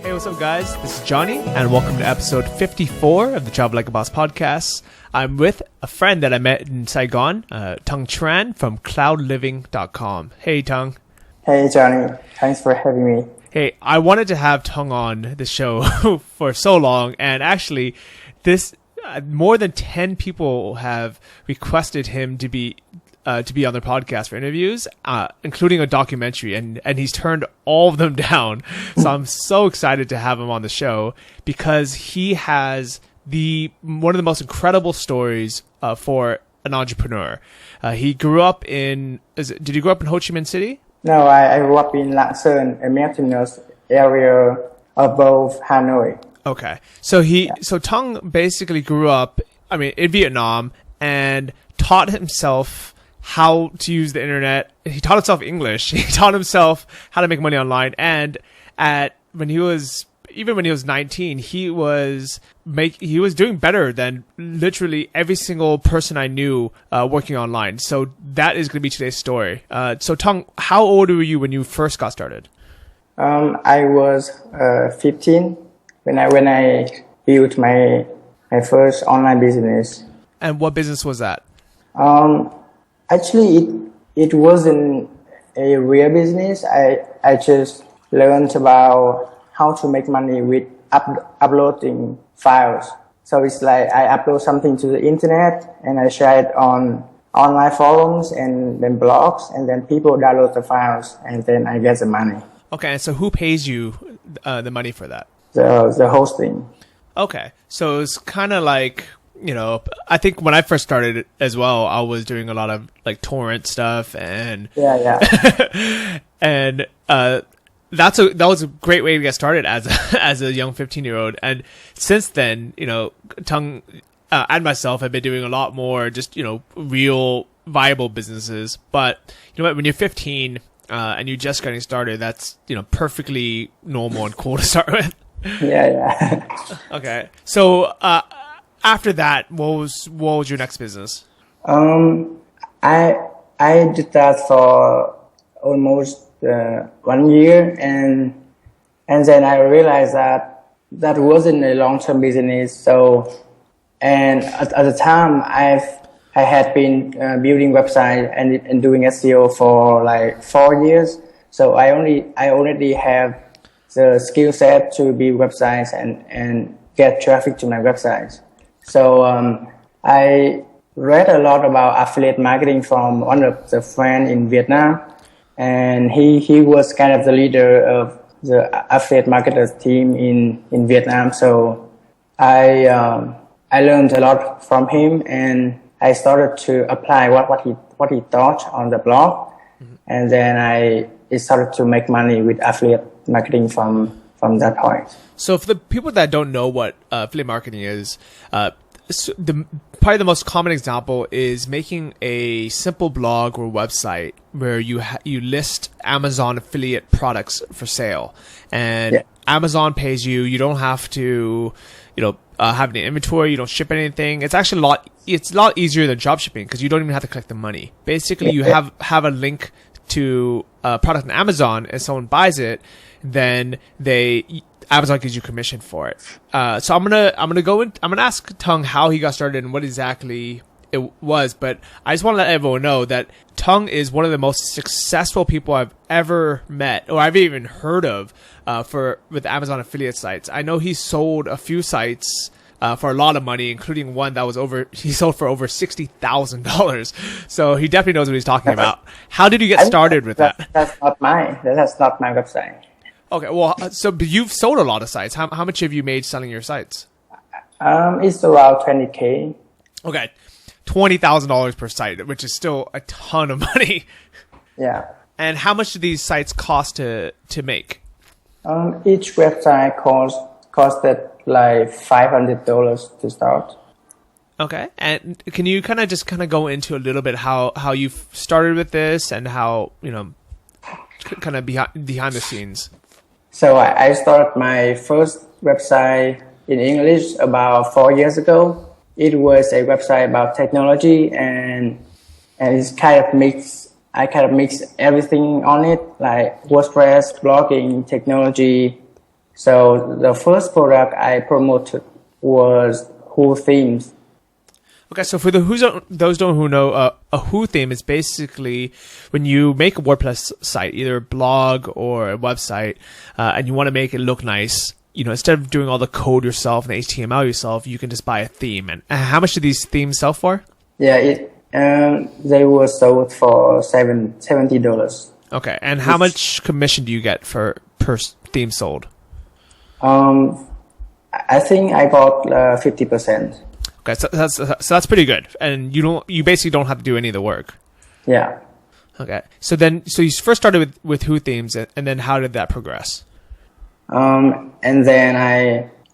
Hey, what's up, guys? This is Johnny, and welcome to episode 54 of the Travel Like a Boss podcast. I'm with a friend that I met in Saigon, Tung Tran from cloudliving.com. Hey, Tung. Hey, Johnny. Thanks for having me. Hey, I wanted to have Tung on the show for so long, and actually, more than 10 people have requested him to be on their podcast for interviews, including a documentary, and he's turned all of them down. So I'm so excited to have him on the show because he has one of the most incredible stories for an entrepreneur. He grew up did you grow up in Ho Chi Minh City? No, I grew up in Lạng Sơn, a mountainous area above Hanoi. Okay. So Tung basically grew up, in Vietnam and taught himself how to use the internet. He taught himself English. He taught himself how to make money online. And when he was 19, he was doing better than literally every single person I knew working online. So that is going to be today's story. So Tung, how old were you when you first got started? I was 15 when I built my first online business. And what business was that? Actually, it wasn't a real business. I just learned about how to make money with uploading files. So it's like I upload something to the internet and I share it on online forums and then blogs, and then people download the files and then I get the money. Okay, so who pays you the money for that? The hosting. Okay, so it's kind of like, I think when I first started as well, I was doing a lot of like torrent stuff and and that was a great way to get started as a young 15-year-old. And since then, Tung and myself have been doing a lot more just real viable businesses. But you know what, when you're 15 and you're just getting started, that's perfectly normal and cool to start with. Yeah. Okay, so after that, what was your next business? I did that for almost 1 year, and then I realized that wasn't a long-term business. So, and at the time, I had been building website and doing SEO for like 4 years. So I already have the skill set to build websites and get traffic to my websites. So I read a lot about affiliate marketing from one of the friends in Vietnam, and he was kind of the leader of the affiliate marketers team in Vietnam. So I learned a lot from him, and I started to apply what he taught on the blog, and then I started to make money with affiliate marketing from that point. So for the people that don't know what affiliate marketing is, probably the most common example is making a simple blog or website where you list Amazon affiliate products for sale, and Amazon pays you. You don't have to, have any inventory. You don't ship anything. It's actually a lot easier than drop shipping because you don't even have to collect the money. Basically, you have a link to a product on Amazon, and someone buys it, then Amazon gives you commission for it. So I'm gonna ask Tung how he got started and what exactly it was. But I just want to let everyone know that Tung is one of the most successful people I've ever met, or I've even heard of, with Amazon affiliate sites. I know he sold a few sites for a lot of money, including one that he sold for over $60,000. So he definitely knows what he's talking about. How did you get started with that? That's not mine. That's not my website. Okay, well, so you've sold a lot of sites. How much have you made selling your sites? It's around 20K. Okay, $20,000 per site, which is still a ton of money. Yeah. And how much do these sites cost to make? Each website costed like $500 to start. Okay, and can you kind of go into a little bit how you started with this and how kind of behind the scenes? So I started my first website in English about 4 years ago. It was a website about technology, and it's kind of mix everything on it, like WordPress, blogging, technology, So the first product I promoted was Who themes. Okay, so for those who know, a Who theme is basically when you make a WordPress site, either a blog or a website, and you want to make it look nice. Instead of doing all the code yourself and the HTML yourself, you can just buy a theme. And how much do these themes sell for? Yeah, they were sold for $70. Okay, and how much commission do you get per theme sold? I think I got 50%. Okay, so that's pretty good, and you basically don't have to do any of the work. Yeah. Okay, so you first started with Who themes, and then how did that progress? And then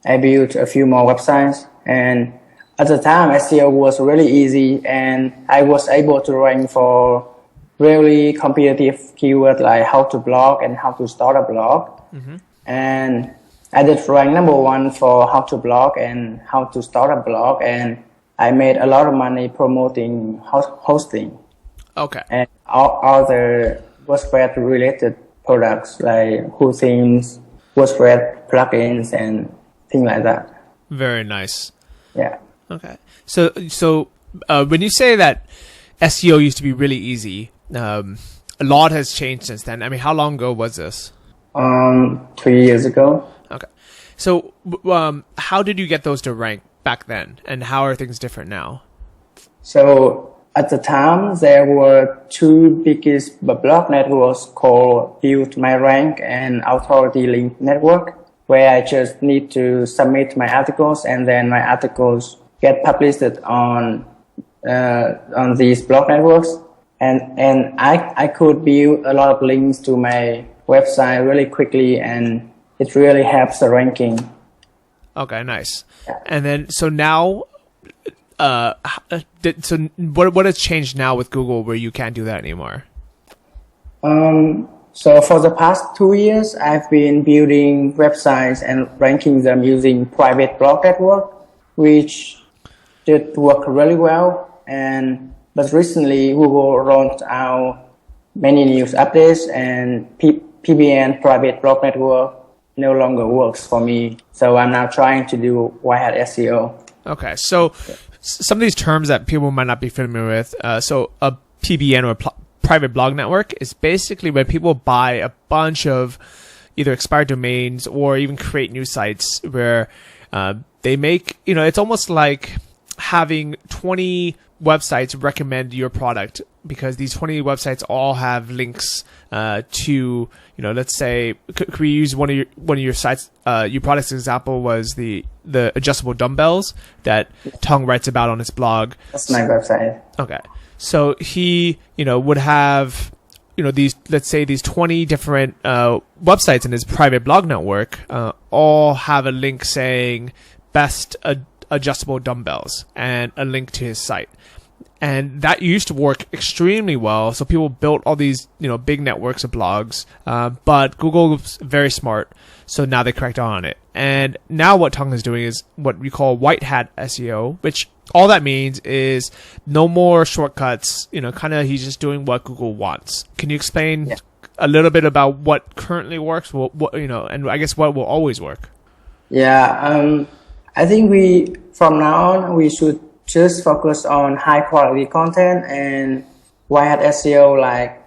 I built a few more websites, and at the time SEO was really easy, and I was able to rank for really competitive keywords like how to blog and how to start a blog. Mm-hmm. And I did rank number 1 for how to blog and how to start a blog, and I made a lot of money promoting hosting. Okay. And all other WordPress related products like Who themes, WordPress plugins, and things like that. Very nice. Yeah. Okay. So when you say that SEO used to be really easy, a lot has changed since then. I mean, how long ago was this? 3 years ago. Okay. So, how did you get those to rank back then, and how are things different now? So, at the time, there were 2 biggest blog networks called Build My Rank and Authority Link Network, where I just need to submit my articles, and then my articles get published on these blog networks. And I could build a lot of links to my website really quickly, and it really helps the ranking. Okay, nice. Yeah. And then, so now, what has changed now with Google where you can't do that anymore? So for the past 2 years, I've been building websites and ranking them using private blog network, which did work really well. But recently, Google rolled out many news updates, and PBN, private blog network, no longer works for me. So I'm now trying to do Whitehat SEO. Okay, so some of these terms that people might not be familiar with. So a PBN or private blog network is basically when people buy a bunch of either expired domains or even create new sites where they make, it's almost like having 20 websites recommend your product, because these 20 websites all have links to, let's say, could we use one of your sites? Your product's example was the adjustable dumbbells that Tung writes about on his blog. That's my website. Okay, so he would have these, let's say, these 20 different websites in his private blog network all have a link saying best adjustable dumbbells and a link to his site. And that used to work extremely well. So people built all these, big networks of blogs. But Google was very smart. So now they cracked on it. And now what Tung is doing is what we call white hat SEO, which all that means is no more shortcuts. He's just doing what Google wants. Can you explain a little bit about what currently works? And I guess what will always work? Yeah. I think from now on, we should just focus on high quality content and Whitehat SEO, like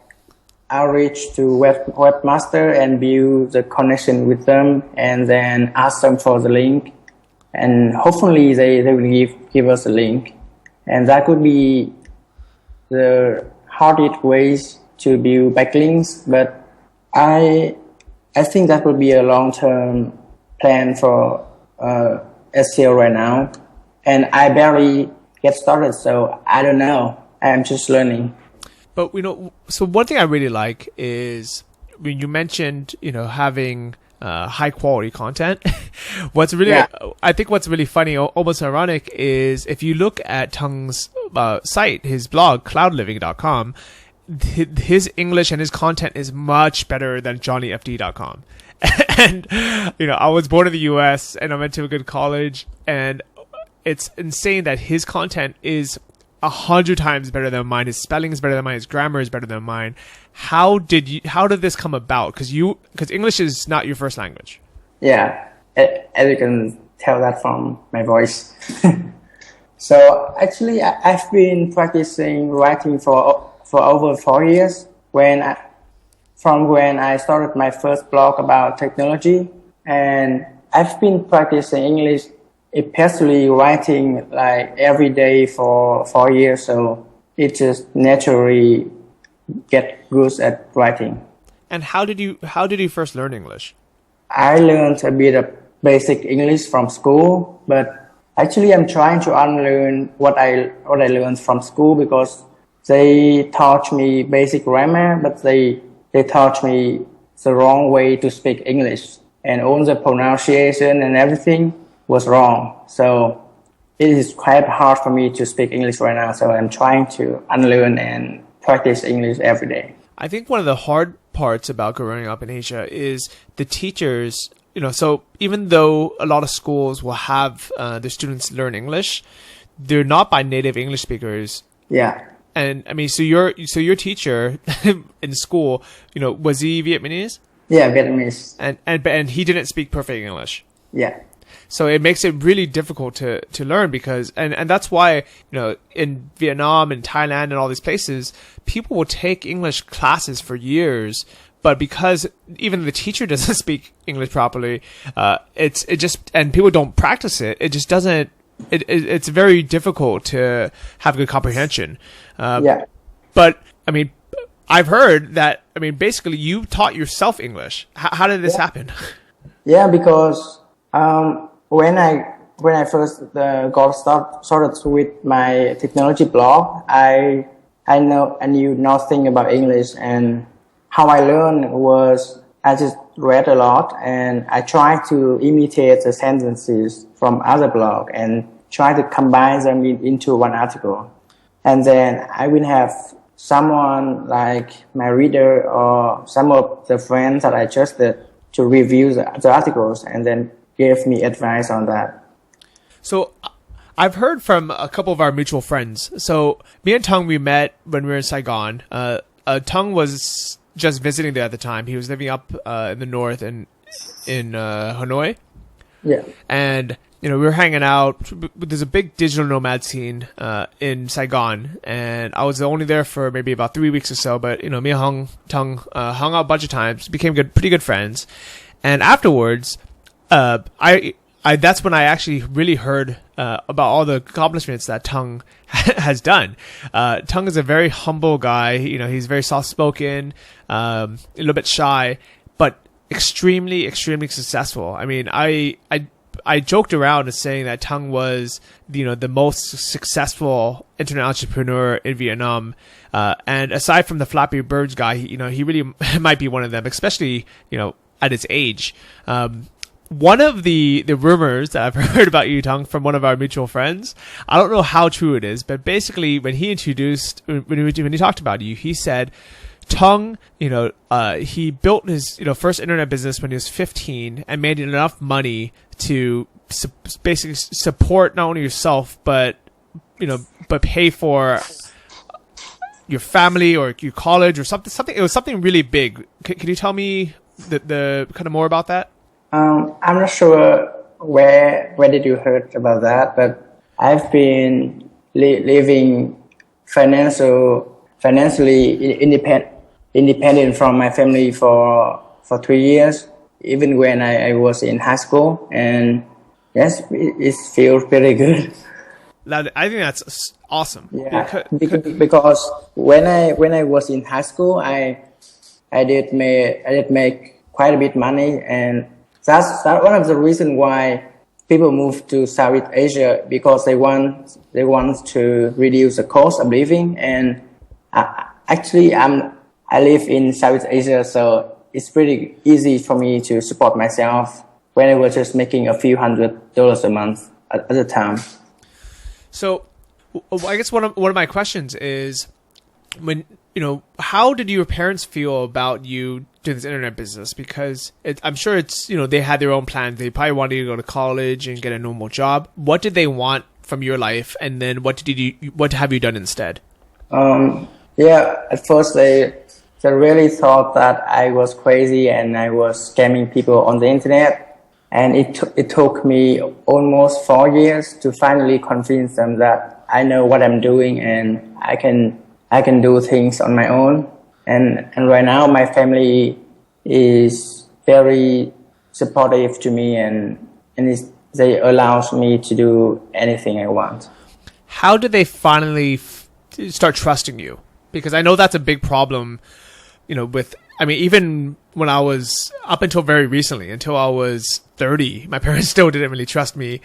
outreach to webmaster and build the connection with them, and then ask them for the link, and hopefully they will give us a link. And that could be the hardest ways to build backlinks, but I think that would be a long-term plan for SEO right now. And I barely get started, so I don't know. I'm just learning. But, so one thing I really like is when you mentioned, having high quality content. I think what's really funny, almost ironic, is if you look at Tung's site, his blog, cloudliving.com, his English and his content is much better than johnnyfd.com. And, I was born in the US and I went to a good college, and it's insane that his content is 100 times better than mine. His spelling is better than mine. His grammar is better than mine. How did this come about? Because English is not your first language. Yeah, as you can tell that from my voice. So actually, I've been practicing writing for over 4 years. From when I started my first blog about technology, and I've been practicing English, especially writing like every day for 4 years. So it just naturally get good at writing. And how did you first learn English? I learned a bit of basic English from school, but actually I'm trying to unlearn what I learned from school, because they taught me basic grammar, but they taught me the wrong way to speak English, and all the pronunciation and everything was wrong. So it is quite hard for me to speak English right now. So I'm trying to unlearn and practice English every day. I think one of the hard parts about growing up in Asia is the teachers. So even though a lot of schools will have their students learn English, they're not by native English speakers. Yeah. And I mean, so your teacher in school, was he Vietnamese? Yeah, Vietnamese. And he didn't speak perfect English. Yeah. So it makes it really difficult to learn, because and that's why in Vietnam and Thailand and all these places, people will take English classes for years, but because even the teacher doesn't speak English properly, and people don't practice it, it just doesn't. It's very difficult to have good comprehension. Yeah. But I mean, I've heard that. I mean, basically, you taught yourself English. How did this happen? Yeah, because when I first got started with my technology blog, I knew nothing about English, and how I learned was I just read a lot, and I tried to imitate the sentences from other blog and try to combine them into one article. And then I will have someone like my reader or some of the friends that I trusted to review the articles and then give me advice on that. So I've heard from a couple of our mutual friends. So me and Tung, we met when we were in Saigon. Tung was just visiting there at the time. He was living up in the north in Hanoi. Yeah. And we were hanging out. There's a big digital nomad scene in Saigon, and I was only there for maybe about 3 weeks or so. But me and Tung hung out a bunch of times, became pretty good friends. And afterwards, that's when I actually really heard about all the accomplishments that Tung has done. Tung is a very humble guy. He's very soft-spoken, a little bit shy, but extremely, extremely successful. I mean, I joked around as saying that Tung was, the most successful internet entrepreneur in Vietnam. And aside from the Flappy Birds guy, he really might be one of them, especially, at his age. One of the rumors that I've heard about you, Tung, from one of our mutual friends, I don't know how true it is, but basically when he talked about you, he said, Tung, he built his, first internet business when he was 15 and made enough money to basically support not only yourself, but pay for your family or your college or something. It was something really big. Can you tell me the kind of more about that? I'm not sure where did you heard about that, but I've been living financially independent from my family for 3 years, even when I was in high school, and yes, it feels pretty good. I think that's awesome. Yeah, because when I was in high school, I did make quite a bit money, and that's one of the reasons why people move to Southeast Asia, because they want to reduce the cost of living. And actually, I live in Southeast Asia, so it's pretty easy for me to support myself when I was just making a few $100s a month at the time. So, I guess one of my questions is, when how did your parents feel about you doing this internet business? Because I'm sure it's they had their own plans. They probably wanted you to go to college and get a normal job. What did they want from your life, and then what have you done instead? Yeah, at first they really thought that I was crazy and I was scamming people on the internet. And it took me almost 4 years to finally convince them that I know what I'm doing and I can do things on my own. And right now my family is very supportive to me and they allows me to do anything I want. How did they finally start trusting you? Because I know that's a big problem, even when I was, up until very recently, until I was 30, my parents still didn't really trust me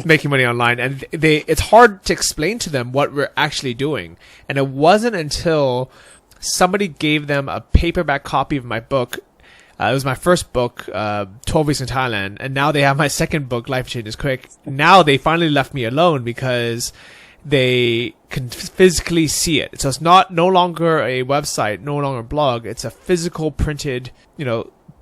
making money online. And it's hard to explain to them what we're actually doing. And it wasn't until somebody gave them a paperback copy of my book. It was my first book, 12 Weeks in Thailand. And now they have my second book, Life Changes Quick. Now they finally left me alone because they can physically see it. So it's no longer a website, no longer a blog. It's a physical printed,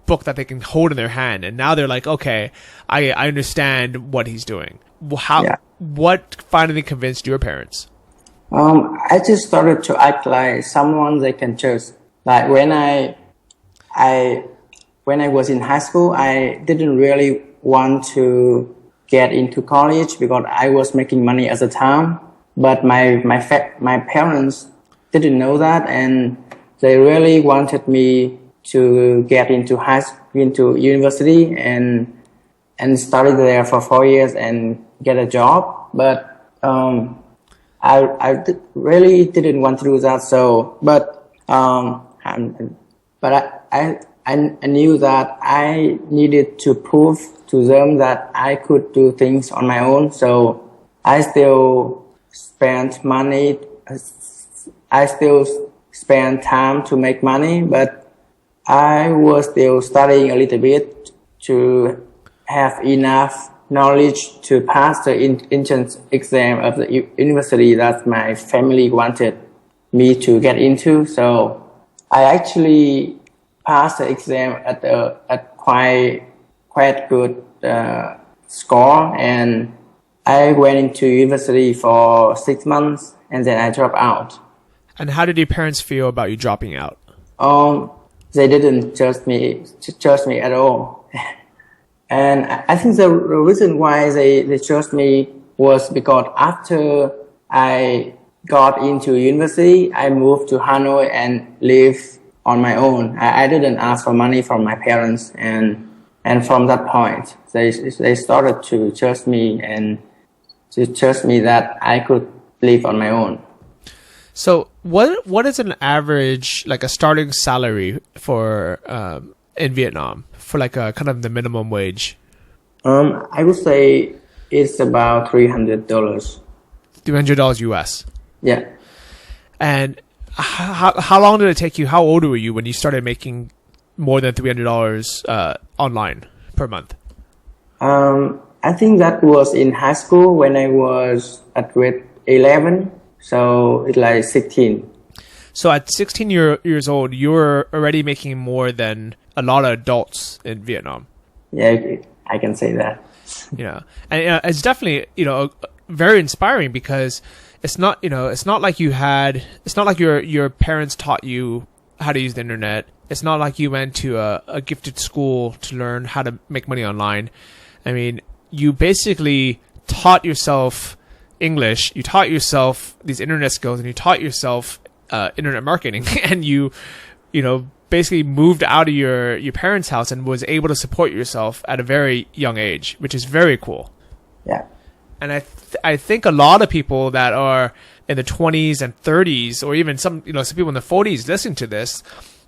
book that they can hold in their hand. And now they're like, okay, I understand what he's doing. What finally convinced your parents? I just started to act like someone they can trust. Like when I was in high school, I didn't really want to get into college because I was making money at the time. But my parents didn't know that, and they really wanted me to get into university and study there for 4 years and get a job. But I really didn't want to do that. So, but I knew that I needed to prove to them that I could do things on my own. So I still spent money. I still spend time to make money, but I was still studying a little bit to have enough knowledge to pass the entrance exam of the university that my family wanted me to get into. So I actually passed the exam at quite good score, and I went into university for 6 months and then I dropped out. And how did your parents feel about you dropping out? They didn't trust me at all. And I think the reason why they trust me was because after I got into university, I moved to Hanoi and lived on my own. I didn't ask for money from my parents, and from that point, they started to trust me and to trust me that I could live on my own. So what is an average, like a starting salary for in Vietnam for like a kind of the minimum wage? I would say it's about $300. $300 US. Yeah. And how long did it take you? How old were you when you started making more than $300 online per month? I think that was in high school when I was at grade 11. So it's like 16. So at 16 years old, you were already making more than a lot of adults in Vietnam. Yeah, I can say that. Yeah, and it's definitely very inspiring because it's not like your parents taught you how to use the internet. It's not like you went to a gifted school to learn how to make money online. I mean, you basically taught yourself English, you taught yourself these internet skills, and you taught yourself internet marketing, and you basically moved out of your parents' house and was able to support yourself at a very young age, which is very cool. Yeah. And I think a lot of people that are in the 20s and 30s, or even some people in the 40s listening to this,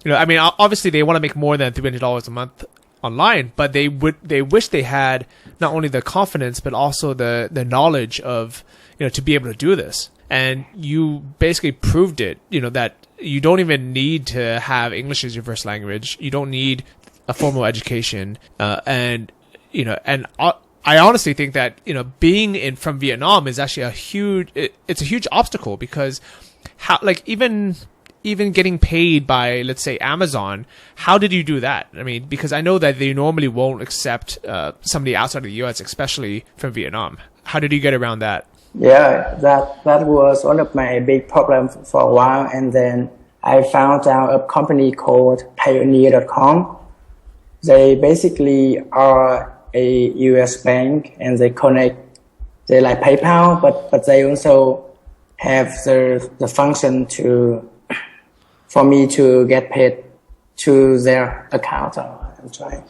obviously they want to make more than $300 a month online, but they wish they had not only the confidence but also the knowledge of to be able to do this. And you basically proved it, that you don't even need to have English as your first language. You don't need a formal education, and I honestly think that being from Vietnam is actually a huge obstacle, because even getting paid by, let's say, Amazon, how did you do that? I mean, because I know that they normally won't accept somebody outside of the US, especially from Vietnam. How did you get around that? Yeah, that was one of my big problems for a while, and then I found out a company called Payoneer.com. They basically are a US bank, and they connect, they like PayPal, but they also have the function for me to get paid to their account. I'm trying.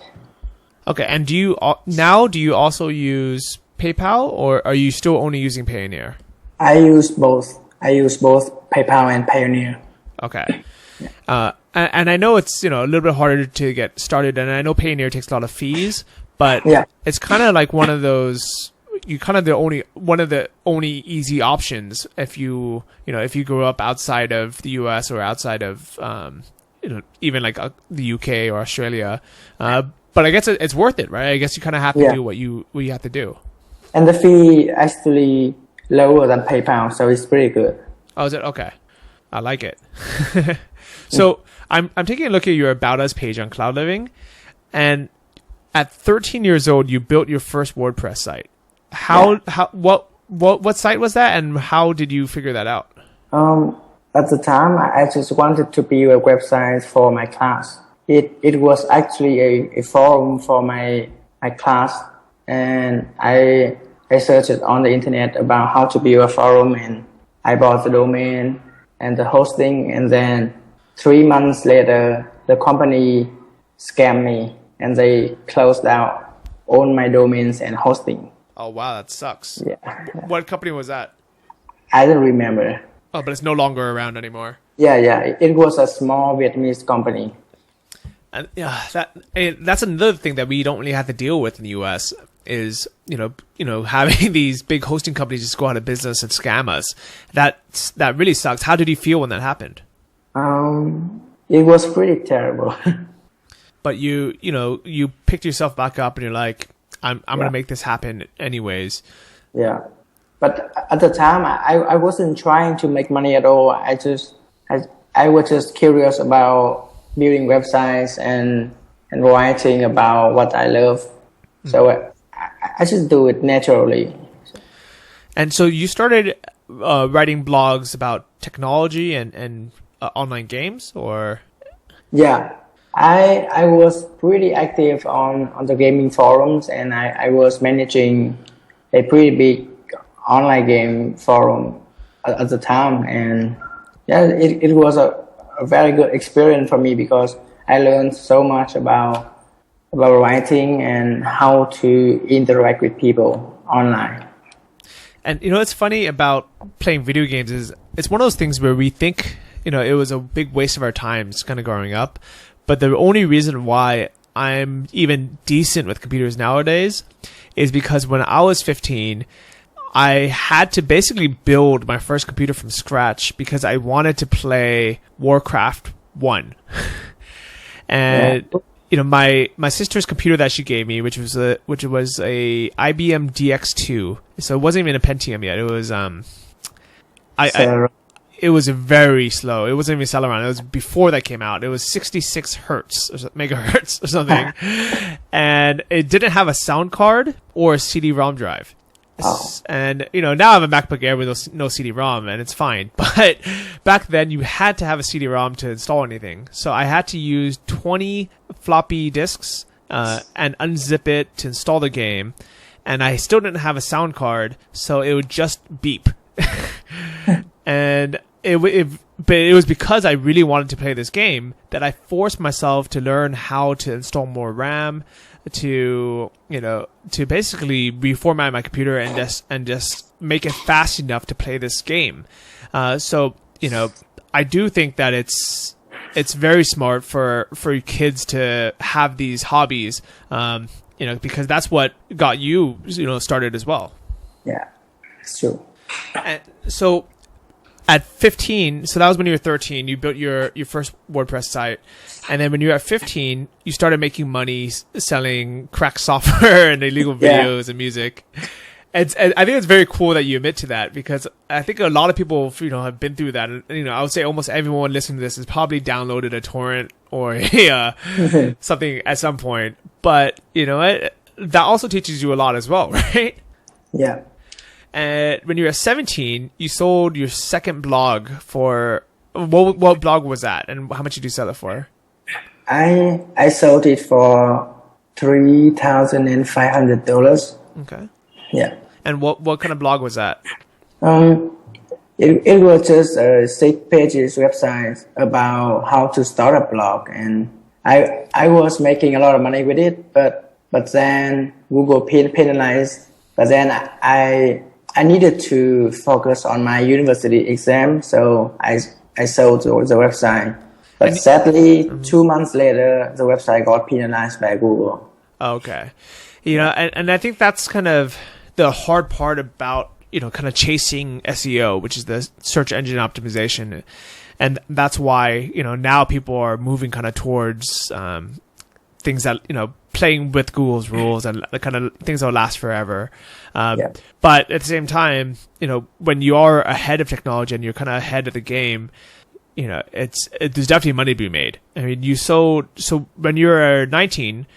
Okay, and do you also use PayPal, or are you still only using Payoneer? I use both. I use both PayPal and Payoneer. Okay. And I know it's, a little bit harder to get started, and I know Payoneer takes a lot of fees, but it's kind of like one of those, one of the only easy options if you grew up outside of the US or outside of, even like the UK or Australia. But I guess it's worth it, right? I guess you kind of have to do what you have to do. And the fee actually lower than PayPal, so it's pretty good. Oh, is it? Okay. I like it. So I'm taking a look at your About Us page on Cloud Living, and at 13 years old, you built your first WordPress site. What site was that, and how did you figure that out? At the time, I just wanted to build a website for my class. It was actually a forum for my class, and I searched on the internet about how to build a forum, and I bought the domain and the hosting, and then 3 months later, the company scammed me and they closed out all my domains and hosting. Oh, wow, that sucks. Yeah. What company was that? I don't remember. Oh, but it's no longer around anymore. Yeah. It was a small Vietnamese company. And that's another thing that we don't really have to deal with in the US is, having these big hosting companies just go out of business and scam us. That really sucks. How did you feel when that happened? It was pretty terrible. But you picked yourself back up and you're like, I'm going to make this happen anyways. Yeah. But at the time, I wasn't trying to make money at all. I was just curious about building websites and writing about what I love. So I just do it naturally. And so you started writing blogs about technology and online games, or? Yeah, I was pretty active on the gaming forums, and I was managing a pretty big online game forum at the time. And yeah, it was a very good experience for me because I learned so much about writing and how to interact with people online. And it's funny about playing video games is it's one of those things where we think it was a big waste of our time kind of growing up, but the only reason why I'm even decent with computers nowadays is because when I was 15, I had to basically build my first computer from scratch because I wanted to play Warcraft 1. And my sister's computer that she gave me, which was a IBM DX2. So it wasn't even a Pentium yet. It was it was very slow. It wasn't even Celeron. It was before that came out. It was 66 megahertz or something. And it didn't have a sound card or a CD-ROM drive. Oh. And now I have a MacBook Air with no CD-ROM, and it's fine. But back then, you had to have a CD-ROM to install anything. So I had to use 20 floppy disks and unzip it to install the game. And I still didn't have a sound card, so it would just beep. And but it was because I really wanted to play this game that I forced myself to learn how to install more RAM, to basically reformat my computer and just make it fast enough to play this game. So I do think that it's very smart for kids to have these hobbies, because that's what got you started as well. Yeah, it's true. And so at 15, so that was when you were 13, you built your first WordPress site. And then when you were at 15, you started making money selling crack software and illegal videos and music. And I think it's very cool that you admit to that, because I think a lot of people, have been through that. And, I would say almost everyone listening to this has probably downloaded a torrent or something at some point. But, that also teaches you a lot as well, right? Yeah. And when you were 17, you sold your second blog for, what blog was that? And how much did you sell it for? I sold it for $3,500. Okay. Yeah. And what kind of blog was that? It was just a 6 pages website about how to start a blog, and I was making a lot of money with it, but then Google penalized. But then I needed to focus on my university exam, so I sold the website. But sadly, 2 months later, the website got penalized by Google. Okay. And I think that's kind of the hard part about, kind of chasing SEO, which is the search engine optimization. And that's why, now people are moving kind of towards things that, playing with Google's rules and the kind of things that will last forever. But at the same time, when you are ahead of technology and you're kind of ahead of the game, there's definitely money to be made. I mean, so when you were 19,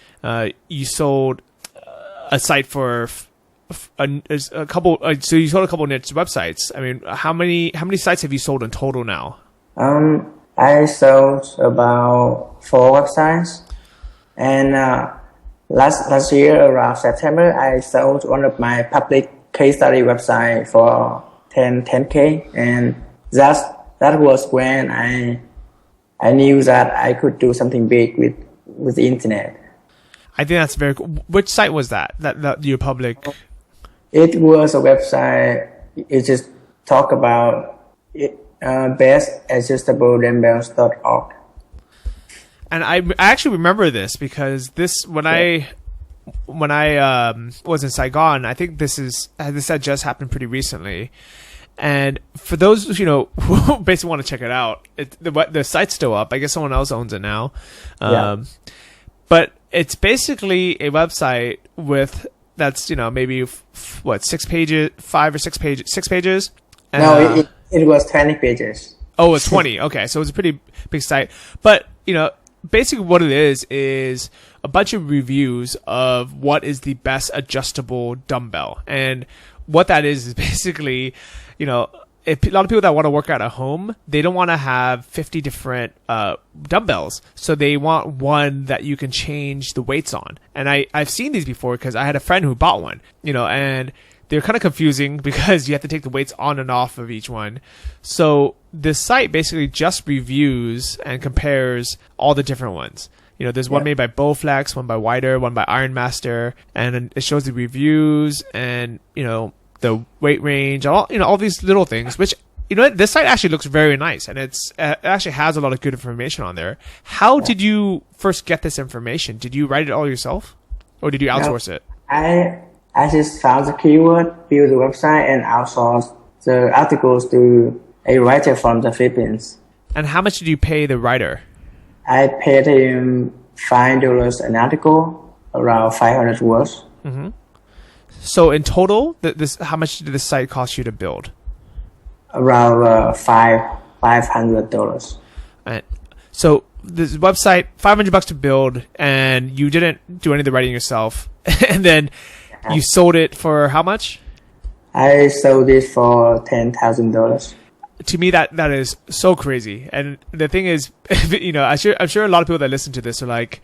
you sold a site for a couple. So you sold a couple niche websites. I mean, how many sites have you sold in total now? I sold about 4 websites, and last year around September, I sold one of my public case study website for 10K, and that was when I knew that I could do something big with the internet. I think that's very cool. Which site was that your public? It was a website. It just talk about it, bestadjustabledumbbells.org. And I actually remember this because when I was in Saigon, I think this had just happened pretty recently. And for those who basically want to check it out, the site's still up. I guess someone else owns it now. But it's basically a website that's maybe 5 or 6 pages. And, no, it was 20 pages. Oh, it's 20. Okay, so it's a pretty big site. But basically what it is a bunch of reviews of what is the best adjustable dumbbell. And what that is basically, if a lot of people that want to work out at home, they don't want to have 50 different dumbbells. So they want one that you can change the weights on. And I've seen these before because I had a friend who bought one, and they're kind of confusing because you have to take the weights on and off of each one. So this site basically just reviews and compares all the different ones. There's one made by Bowflex, one by Wider, one by Ironmaster, and it shows the reviews and, the weight range, all these little things, which, this site actually looks very nice, and it actually has a lot of good information on there. How did you first get this information? Did you write it all yourself, or did you outsource it? I just found the keyword, built the website, and outsourced the articles to a writer from the Philippines. And how much did you pay the writer? I paid him $5 an article, around 500 words. Mm-hmm. So in total, how much did this site cost you to build? Around $500. And so this website, $500 to build, and you didn't do any of the writing yourself, and then you sold it for how much? I sold it for $10,000. To me, that is so crazy. And the thing is, I'm sure a lot of people that listen to this are like,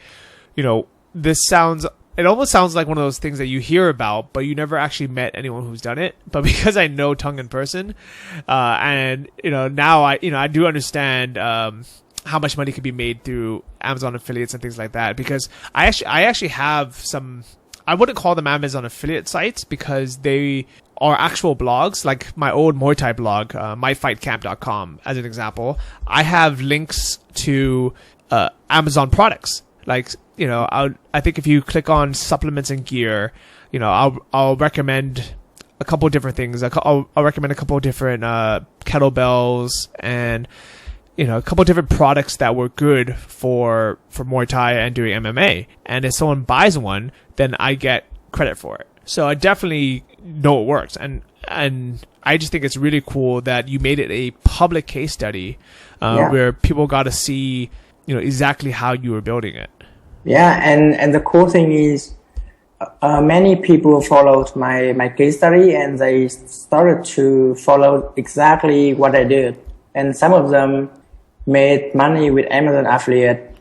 it almost sounds like one of those things that you hear about, but you never actually met anyone who's done it. But because I know Tung in person, and now I do understand how much money can be made through Amazon affiliates and things like that. Because I actually have some, I wouldn't call them Amazon affiliate sites because they are actual blogs, like my old Muay Thai blog, myfightcamp.com, as an example. I have links to Amazon products. Like, I think if you click on supplements and gear, I'll recommend a couple of different things. I'll recommend a couple of different kettlebells and a couple of different products that were good for Muay Thai and doing MMA. And if someone buys one, then I get credit for it. So I definitely know it works. And I just think it's really cool that you made it a public case study where people got to see, exactly how you were building it. Yeah, and the cool thing is many people followed my case study, and they started to follow exactly what I did. And some of them made money with Amazon affiliate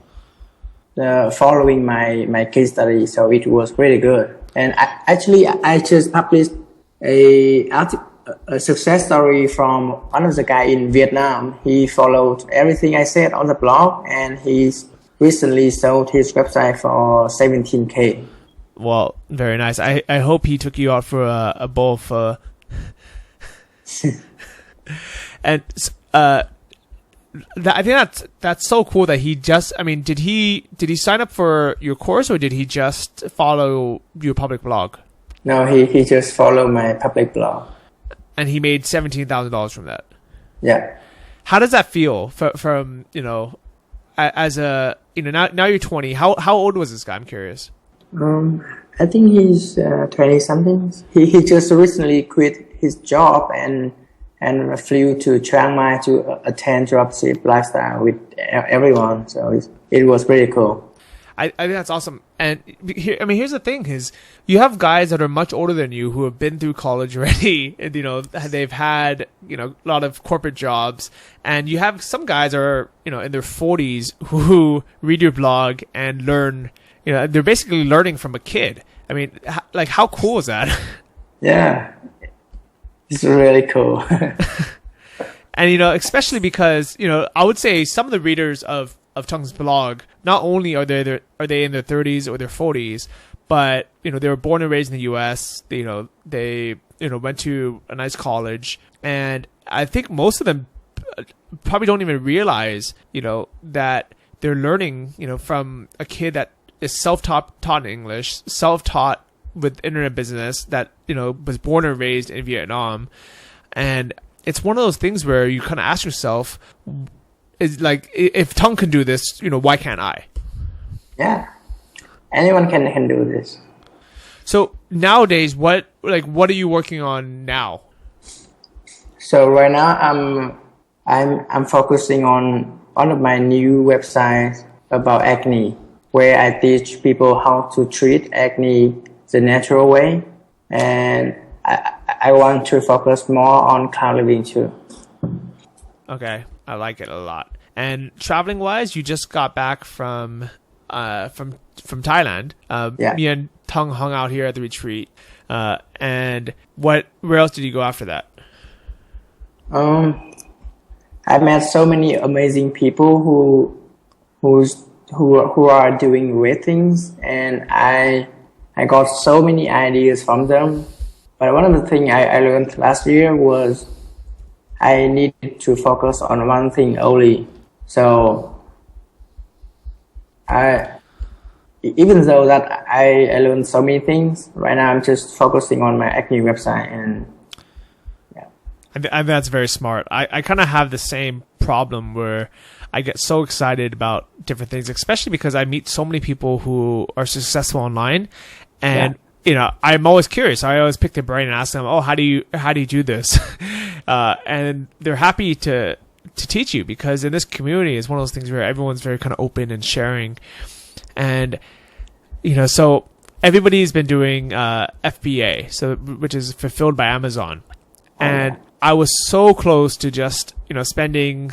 following my case study, so it was really good. And I just published a success story from one of the guy in Vietnam. He followed everything I said on the blog, and he's recently sold his website for 17K. Well, very nice. I hope he took you out for a bowl for. And I think that's so cool that he just. I mean, did he sign up for your course, or did he just follow your public blog? No, he just followed my public blog. And he made $17,000 from that. Yeah. How does that feel from as a now you're 20? How old was this guy? I'm curious. I think he's 20 something. He just recently quit his job and flew to Chiang Mai to attend dropship lifestyle with everyone. So it was pretty cool. I think that's awesome. And here's the thing: is you have guys that are much older than you who have been through college already. And, they've had a lot of corporate jobs, and you have some guys that are in their 40s who read your blog and learn. They're basically learning from a kid. I mean, how cool is that? Yeah, it's really cool. And especially because I would say some of the readers of Tung's blog, not only are they in their 30s or their 40s, but they were born and raised in the U.S. They went to a nice college, and I think most of them probably don't even realize that they're learning from a kid that is self-taught in English, self-taught with internet business, that was born and raised in Vietnam. And it's one of those things where you kind of ask yourself, is like, if Tung can do this, why can't I? Yeah, anyone can do this. So nowadays, what are you working on now? So right now, I'm focusing on one of my new websites about acne, where I teach people how to treat acne the natural way, and I want to focus more on cloud living too. Okay. I like it a lot. And traveling wise, you just got back from Thailand. Yeah. Me and Tung hung out here at the retreat. And where else did you go after that? I met so many amazing people who are doing great things, and I got so many ideas from them. But one of the things I learned last year was I needed to focus on one thing only. So even though that I learned so many things, right now I'm just focusing on my acne website. And yeah, I think that's very smart. I kind of have the same problem where I get so excited about different things, especially because I meet so many people who are successful online, and I'm always curious. I always pick their brain and ask them, "Oh, how do you do this?" And they're happy to teach you, because in this community, it's one of those things where everyone's very kind of open and sharing. And so everybody's been doing FBA, which is fulfilled by Amazon, and I was so close to just spending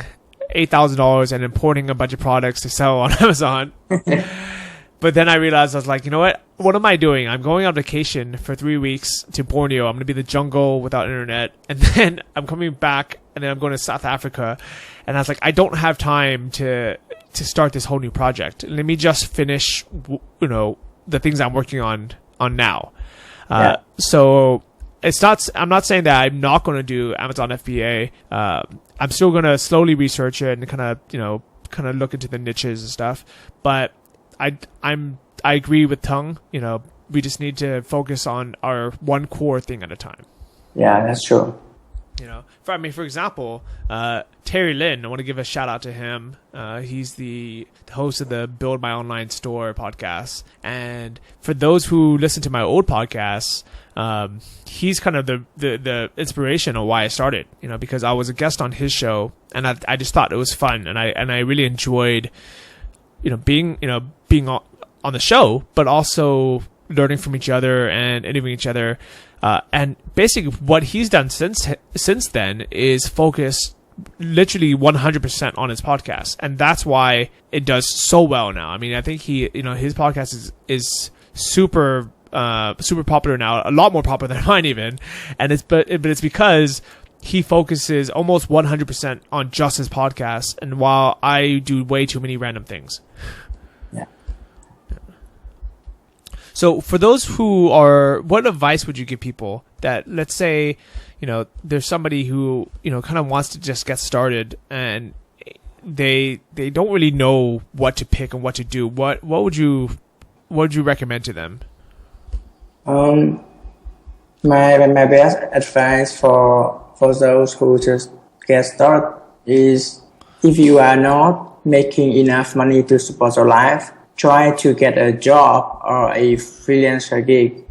$8,000 and importing a bunch of products to sell on Amazon. But then I realized, I was like, what am I doing? I'm going on vacation for 3 weeks to Borneo. I'm going to be in the jungle without internet. And then I'm coming back, and then I'm going to South Africa. And I was like, I don't have time to start this whole new project. Let me just finish, the things I'm working on now. So I'm not saying that I'm not going to do Amazon FBA. I'm still going to slowly research it and kind of look into the niches and stuff. But I agree with Tung. We just need to focus on our one core thing at a time. Yeah, that's true. For example, Terry Lin, I want to give a shout out to him. He's the host of the Build My Online Store podcast. And for those who listen to my old podcasts, he's kind of the inspiration of why I started, because I was a guest on his show, and I just thought it was fun. And I really enjoyed, being on the show, but also learning from each other and interviewing each other. And basically what he's done since then is focus literally 100% on his podcast, and that's why it does so well now. I mean, I think his podcast is super super popular now, a lot more popular than mine even, and it's because he focuses almost 100% on just his podcast, and while I do way too many random things. Yeah. So for those who are, what advice would you give people that, let's say, there's somebody who, kind of wants to just get started and they don't really know what to pick and what to do. What would you recommend to them? My best advice for those who just get started is, if you are not making enough money to support your life, try to get a job or a freelancer gig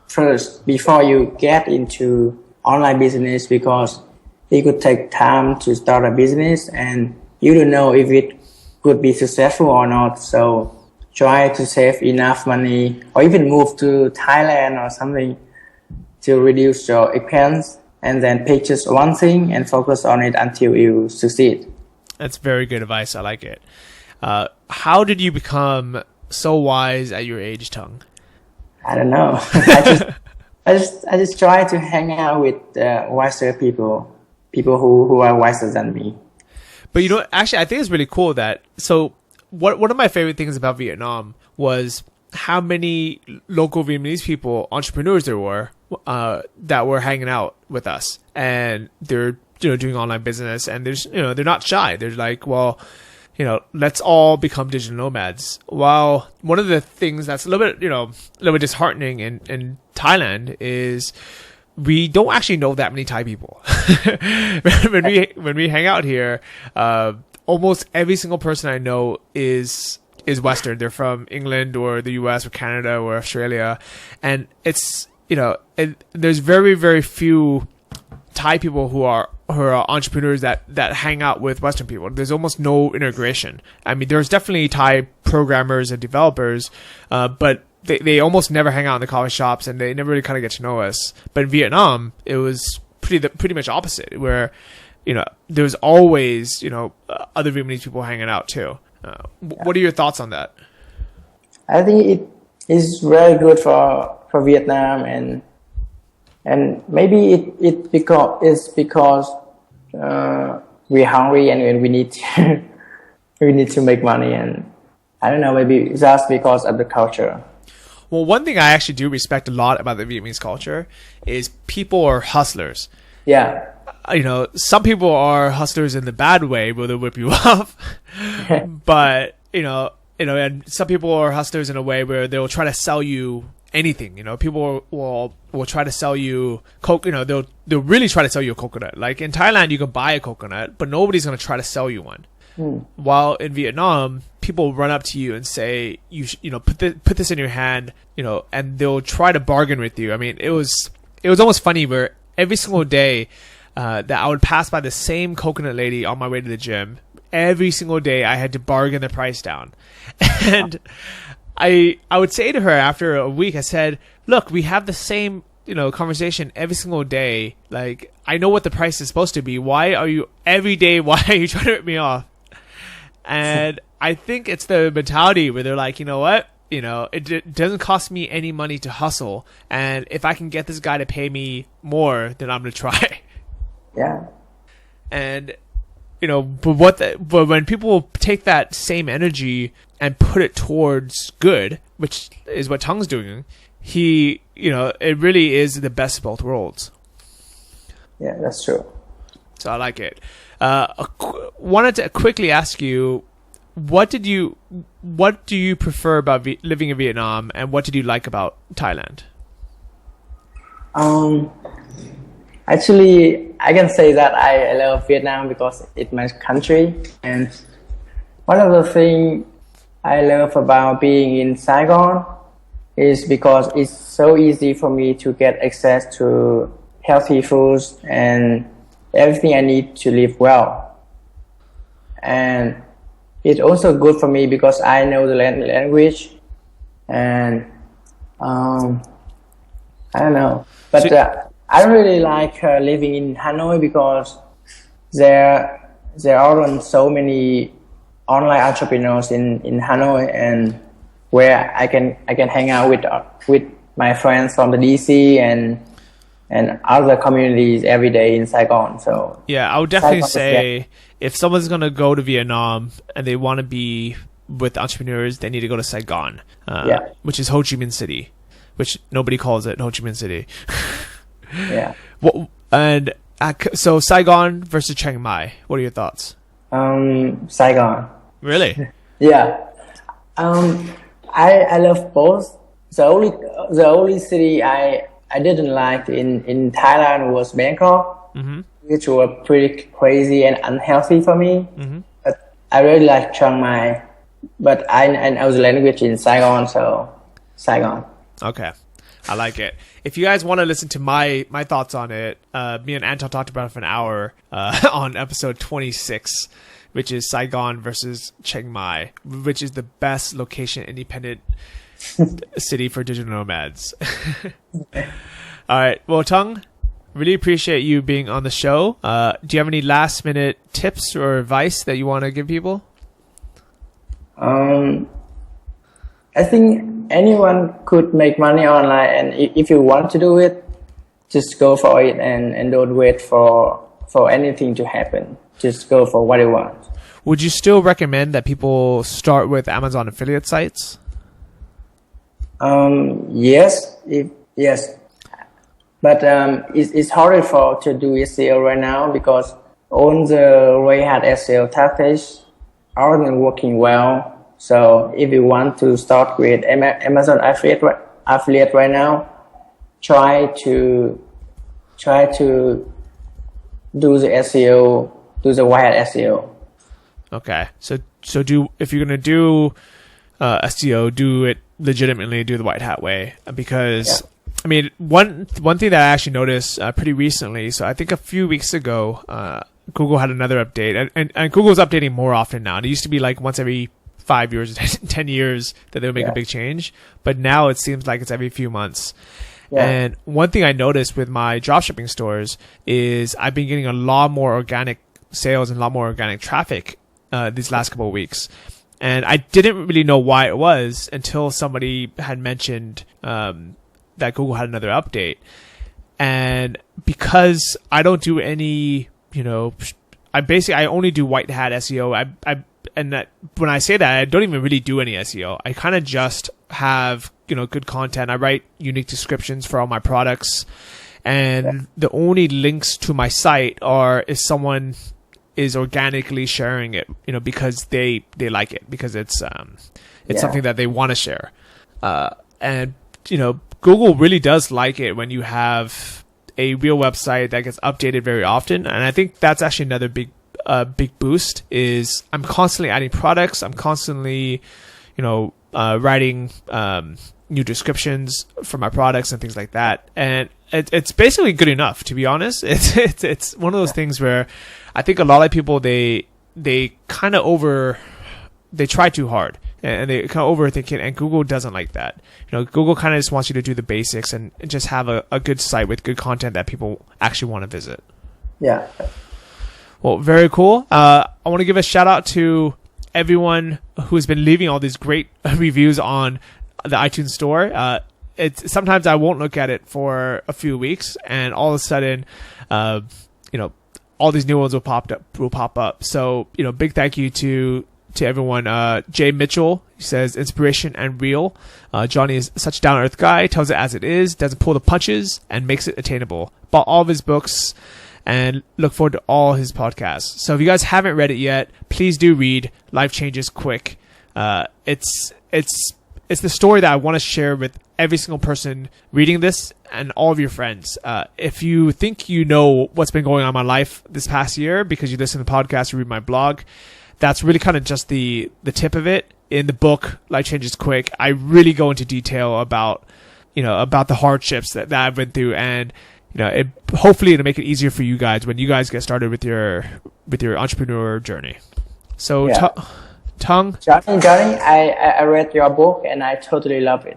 first before you get into online business, because it could take time to start a business and you don't know if it could be successful or not. So try to save enough money, or even move to Thailand or something to reduce your expense, and then pick just one thing and focus on it until you succeed. That's very good advice. I like it. How did you become so wise at your age, Tung? I don't know. I just try to hang out with wiser people who are wiser than me. But actually, I think it's really cool that. So, one of my favorite things about Vietnam was how many local Vietnamese people, entrepreneurs there were, that were hanging out with us, and they're doing online business, and they're not shy. They're like, well, let's all become digital nomads. While one of the things that's a little bit disheartening in Thailand is we don't actually know that many Thai people. when we hang out here, almost every single person I know is Western. They're from England or the US or Canada or Australia, and it's there's very, very few Thai people who are entrepreneurs that hang out with Western people. There's almost no integration. I mean, there's definitely Thai programmers and developers, but they almost never hang out in the coffee shops, and they never really kind of get to know us. But in Vietnam, it was pretty much opposite, where there's always other Vietnamese people hanging out too. What are your thoughts on that? I think it is very good for Vietnam, and maybe it's because we're hungry and we need to make money, and I don't know, maybe just because of the culture. Well, one thing I actually do respect a lot about the Vietnamese culture is people are hustlers. Yeah. Some people are hustlers in the bad way, where they'll whip you off. But, and some people are hustlers in a way where they'll try to sell you anything. People will try to sell you coke. They'll really try to sell you a coconut. Like in Thailand, you can buy a coconut, but nobody's going to try to sell you one. While in Vietnam, people run up to you and say, put this in your hand, and they'll try to bargain with you. I mean, it was almost funny where every single day that I would pass by the same coconut lady on my way to the gym. Every single day I had to bargain the price down. And I would say to her after a week, I said, look, we have the same, conversation every single day. Like, I know what the price is supposed to be. Why are you trying to rip me off? And I think it's the mentality where they're like, you know what? It doesn't cost me any money to hustle. And if I can get this guy to pay me more, then I'm going to try. Yeah. And, but when people take that same energy and put it towards good, which is what Tung's doing, it really is the best of both worlds. Yeah, that's true. So I like it. Wanted to quickly ask you, what do you prefer about living in Vietnam, and what did you like about Thailand? Actually, I can say that I love Vietnam because it's my country, and one of the things I love about being in Saigon is because it's so easy for me to get access to healthy foods and everything I need to live well. And it's also good for me because I know the language, and I don't know. But I don't really like living in Hanoi because there are so many online entrepreneurs in Hanoi, and where I can hang out with my friends from the DC and other communities every day in Saigon. So yeah, I would definitely say if someone's gonna go to Vietnam and they want to be with entrepreneurs, they need to go to Saigon, which is Ho Chi Minh City, which nobody calls it Ho Chi Minh City. Yeah. And so Saigon versus Chiang Mai. What are your thoughts? Saigon. Really? Yeah. I love both. The only city I didn't like in Thailand was Bangkok, which were pretty crazy and unhealthy for me. But I really like Chiang Mai. But I know the language in Saigon, so Saigon. Okay. I like it. If you guys want to listen to my thoughts on it, me and Anton talked about it for an hour on episode 26, which is Saigon versus Chiang Mai, which is the best location independent city for digital nomads. All right. Well, Tung, really appreciate you being on the show. Do you have any last minute tips or advice that you want to give people? I think anyone could make money online, and if you want to do it, just go for it and don't wait for anything to happen. Just go for what you want. Would you still recommend that people start with Amazon affiliate sites? Yes, but it's harder to do SEO right now because all the Red Hat SEO tactics aren't working well. So if you want to start with Amazon affiliate right now, try to do the SEO, do the Red Hat SEO. Okay, so if you're gonna do SEO, do it legitimately, do the white hat way, because I mean one thing that I actually noticed pretty recently. So I think a few weeks ago, Google had another update, and Google's updating more often now. It used to be like once every 5 years, 10 years that they would make a big change, but now it seems like it's every few months. Yeah. And one thing I noticed with my dropshipping stores is I've been getting a lot more organic sales and a lot more organic traffic these last couple of weeks. And I didn't really know why it was until somebody had mentioned that Google had another update. And because I don't do any, I only do white hat SEO. And that when I say that, I don't even really do any SEO. I kind of just have, good content. I write unique descriptions for all my products. And the only links to my site are if someone is organically sharing it, because they like it, because it's something that they want to share. And Google really does like it when you have a real website that gets updated very often. And I think that's actually another big boost is I'm constantly adding products. I'm constantly, writing new descriptions for my products and things like that. And it's basically good enough, to be honest. It's one of those things where I think a lot of people, they kind of they try too hard and they kind of overthink it. And Google doesn't like that. Google kind of just wants you to do the basics and just have a good site with good content that people actually want to visit. Yeah. Well, very cool. I want to give a shout out to everyone who's been leaving all these great reviews on the iTunes store. Sometimes I won't look at it for a few weeks, and all of a sudden, all these new ones will pop up. So, big thank you to everyone. Jay Mitchell says inspiration and real. Johnny is such a down to earth guy, tells it as it is, doesn't pull the punches, and makes it attainable. Bought all of his books and look forward to all his podcasts. So if you guys haven't read it yet, please do read Life Changes Quick. It's the story that I want to share with every single person reading this and all of your friends. If you think you know what's been going on in my life this past year because you listen to the podcast or read my blog, that's really kind of just the tip of it. In the book, Life Changes Quick, I really go into detail about the hardships that I've been through, and hopefully it'll make it easier for you guys when you guys get started with your entrepreneur journey. So, Tung, Johnny, I read your book and I totally love it.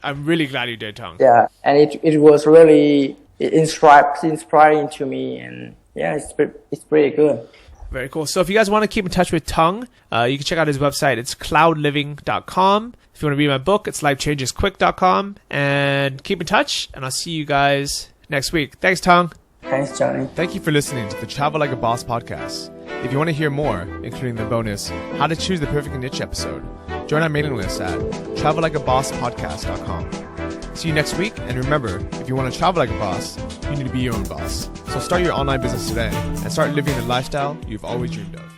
I'm really glad you did, Tung. Yeah, and it was really inspiring to me, and Yeah, it's pretty good. Very cool. So if you guys want to keep in touch with Tung, you can check out his website. It's cloudliving.com. If you want to read my book, it's lifechangesquick.com. And keep in touch, and I'll see you guys next week. Thanks, Tung. Thanks, Johnny. Thank you for listening to the Travel Like a Boss podcast. If you want to hear more, including the bonus, How to Choose the Perfect Niche episode, join our mailing list at travellikeabosspodcast.com. See you next week, and remember, if you want to travel like a boss, you need to be your own boss. So start your online business today and start living the lifestyle you've always dreamed of.